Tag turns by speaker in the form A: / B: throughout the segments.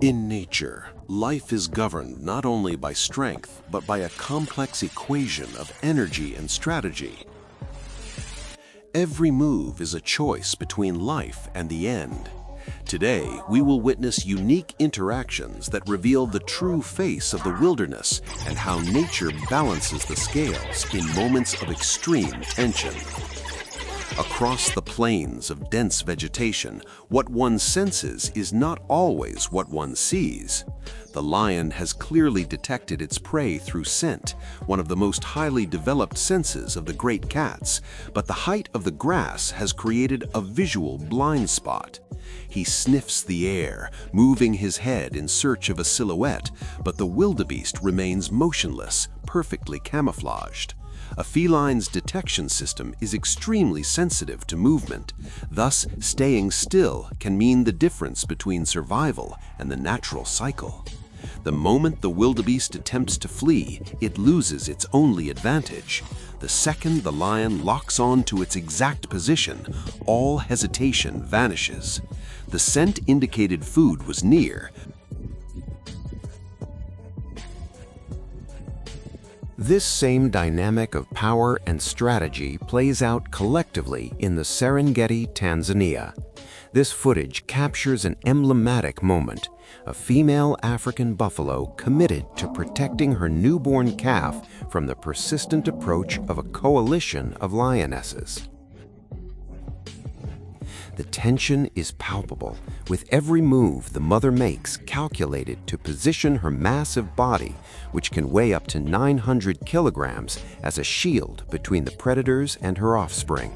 A: In nature, life is governed not only by strength, but by a complex equation of energy and strategy. Every move is a choice between life and the end. Today, we will witness unique interactions that reveal the true face of the wilderness and how nature balances the scales in moments of extreme tension. Across the plains of dense vegetation, what one senses is not always what one sees. The lion has clearly detected its prey through scent, one of the most highly developed senses of the great cats, but the height of the grass has created a visual blind spot. He sniffs the air, moving his head in search of a silhouette, but the wildebeest remains motionless, perfectly camouflaged. A feline's detection system is extremely sensitive to movement. Thus, staying still can mean the difference between survival and the natural cycle. The moment the wildebeest attempts to flee, it loses its only advantage. The second the lion locks on to its exact position, all hesitation vanishes. The scent indicated food was near. This same dynamic of power and strategy plays out collectively in the Serengeti, Tanzania. This footage captures an emblematic moment, a female African buffalo committed to protecting her newborn calf from the persistent approach of a coalition of lionesses. The tension is palpable, with every move the mother makes calculated to position her massive body, which can weigh up to 900 kilograms, as a shield between the predators and her offspring.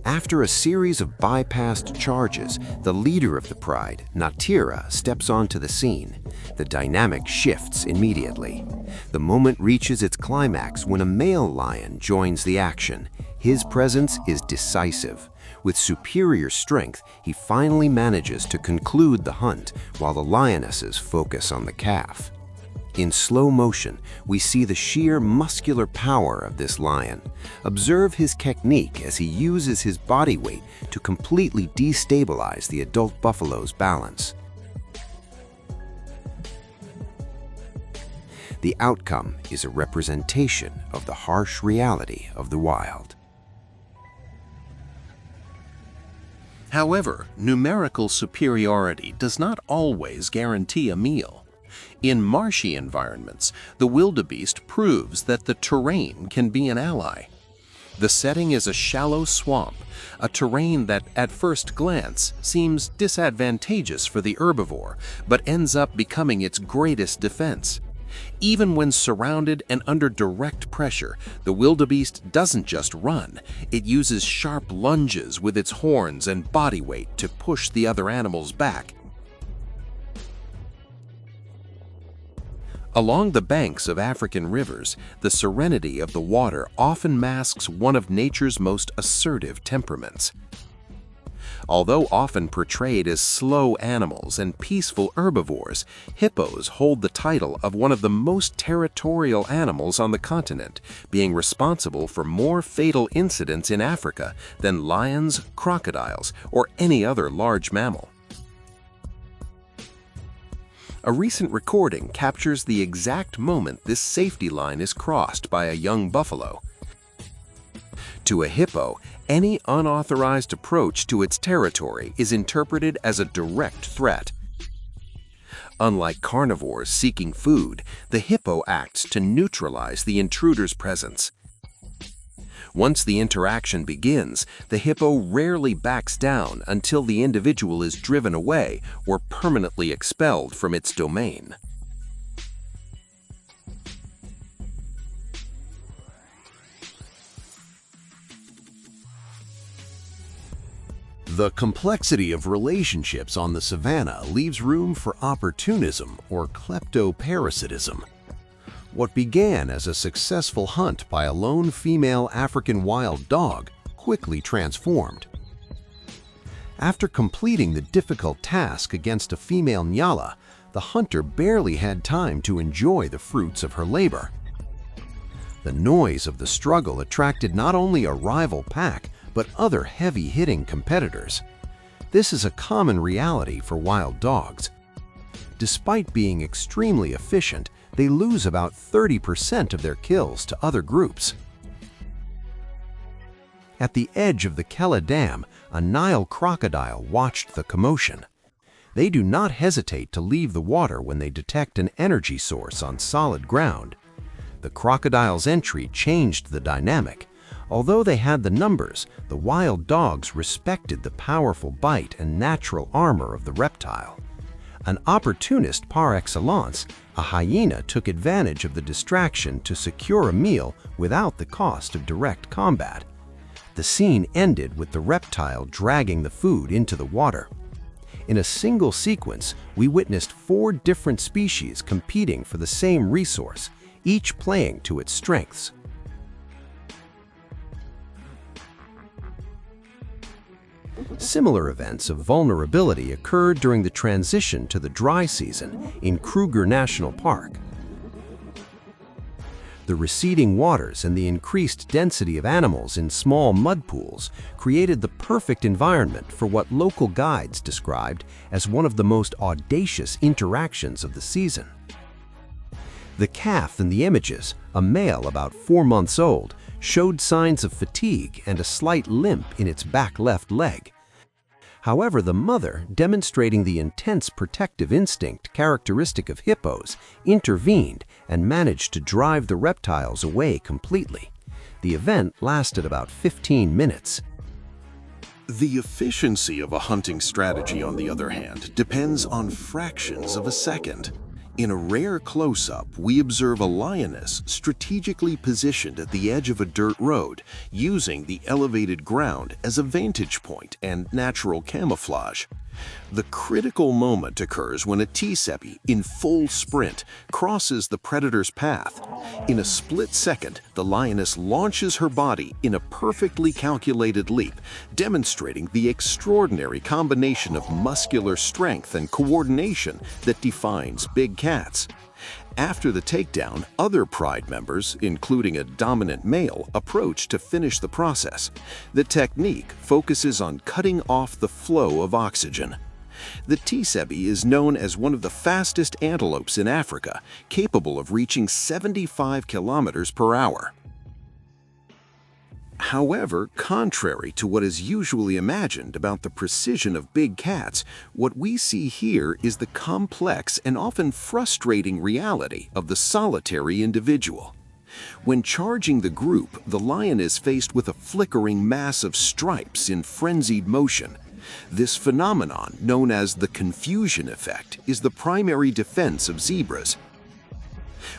A: After a series of bypassed charges, the leader of the pride, Natira, steps onto the scene. The dynamic shifts immediately. The moment reaches its climax when a male lion joins the action. His presence is decisive. With superior strength, he finally manages to conclude the hunt while the lionesses focus on the calf. In slow motion, we see the sheer muscular power of this lion. Observe his technique as he uses his body weight to completely destabilize the adult buffalo's balance. The outcome is a representation of the harsh reality of the wild. However, numerical superiority does not always guarantee a meal. In marshy environments, the wildebeest proves that the terrain can be an ally. The setting is a shallow swamp, a terrain that at first glance seems disadvantageous for the herbivore, but ends up becoming its greatest defense. Even when surrounded and under direct pressure, the wildebeest doesn't just run. It uses sharp lunges with its horns and body weight to push the other animals back. Along the banks of African rivers, the serenity of the water often masks one of nature's most assertive temperaments. Although often portrayed as slow animals and peaceful herbivores, hippos hold the title of one of the most territorial animals on the continent, being responsible for more fatal incidents in Africa than lions, crocodiles, or any other large mammal. A recent recording captures the exact moment this safety line is crossed by a young buffalo. To a hippo, any unauthorized approach to its territory is interpreted as a direct threat. Unlike carnivores seeking food, the hippo acts to neutralize the intruder's presence. Once the interaction begins, the hippo rarely backs down until the individual is driven away or permanently expelled from its domain. The complexity of relationships on the savanna leaves room for opportunism or kleptoparasitism. What began as a successful hunt by a lone female African wild dog quickly transformed. After completing the difficult task against a female nyala, the hunter barely had time to enjoy the fruits of her labor. The noise of the struggle attracted not only a rival pack, but other heavy-hitting competitors. This is a common reality for wild dogs.
B: Despite being extremely efficient, they lose about 30% of their kills to other groups. At the edge of the Kella Dam, a Nile crocodile watched the commotion. They do not hesitate to leave the water when they detect an energy source on solid ground. The crocodile's entry changed the dynamic. Although they had the numbers, the wild dogs respected the powerful bite and natural armor of the reptile. An opportunist par excellence, a hyena took advantage of the distraction to secure a meal without the cost of direct combat. The scene ended with the reptile dragging the food into the water. In a single sequence, we witnessed 4 different species competing for the same resource, each playing to its strengths. Similar events of vulnerability occurred during the transition to the dry season in Kruger National Park. The receding waters and the increased density of animals in small mud pools created the perfect environment for what local guides described as one of the most audacious interactions of the season. The calf in the images, a male about 4 months old, showed signs of fatigue and a slight limp in its back left leg. However, the mother, demonstrating the intense protective instinct characteristic of hippos, intervened and managed to drive the reptiles away completely. The event lasted about 15 minutes.
A: The efficiency of a hunting strategy, on the other hand, depends on fractions of a second. In a rare close-up, we observe a lioness strategically positioned at the edge of a dirt road, using the elevated ground as a vantage point and natural camouflage. The critical moment occurs when a Tsetse, in full sprint, crosses the predator's path. In a split second, the lioness launches her body in a perfectly calculated leap, demonstrating the extraordinary combination of muscular strength and coordination that defines big cats. After the takedown, other pride members, including a dominant male, approach to finish the process. The technique focuses on cutting off the flow of oxygen. The Tsetse is known as one of the fastest antelopes in Africa, capable of reaching 75 kilometers per hour. However, contrary to what is usually imagined about the precision of big cats, what we see here is the complex and often frustrating reality of the solitary individual. When charging the group, the lion is faced with a flickering mass of stripes in frenzied motion. This phenomenon, known as the confusion effect, is the primary defense of zebras.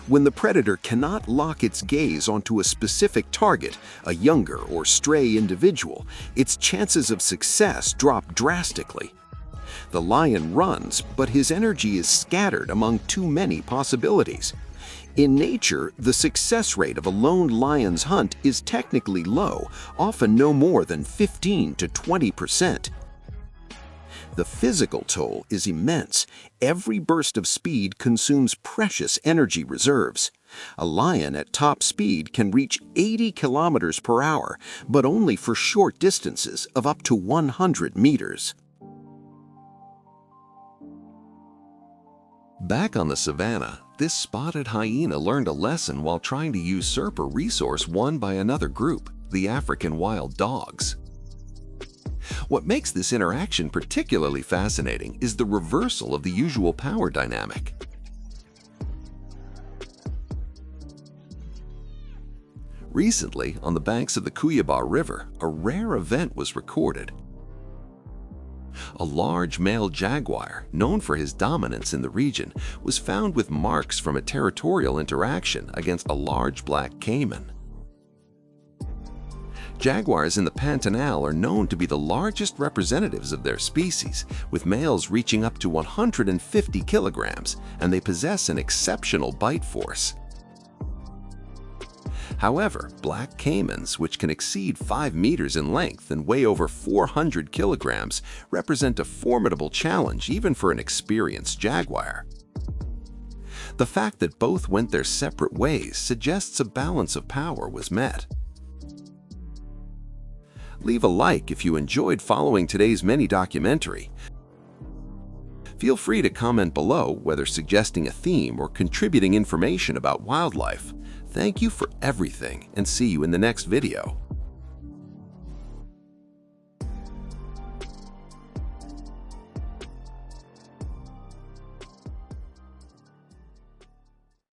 A: When the predator cannot lock its gaze onto a specific target, a younger or stray individual, its chances of success drop drastically. The lion runs, but his energy is scattered among too many possibilities. In nature, the success rate of a lone lion's hunt is technically low, often no more than 15 to 20%. The physical toll is immense. Every burst of speed consumes precious energy reserves. A lion at top speed can reach 80 kilometers per hour, but only for short distances of up to 100 meters. Back on the savannah, this spotted hyena learned a lesson while trying to usurp a resource won by another group, the African wild dogs. What makes this interaction particularly fascinating is the reversal of the usual power dynamic. Recently, on the banks of the Cuyaba River, a rare event was recorded. A large male jaguar, known for his dominance in the region, was found with marks from a territorial interaction against a large black caiman. Jaguars in the Pantanal are known to be the largest representatives of their species, with males reaching up to 150 kilograms, and they possess an exceptional bite force. However, black caimans, which can exceed 5 meters in length and weigh over 400 kilograms, represent a formidable challenge even for an experienced jaguar. The fact that both went their separate ways suggests a balance of power was met. Leave a like if you enjoyed following today's mini documentary.
B: Feel free to comment below, whether suggesting a theme or contributing information about wildlife. Thank you for everything, and see you in the next video.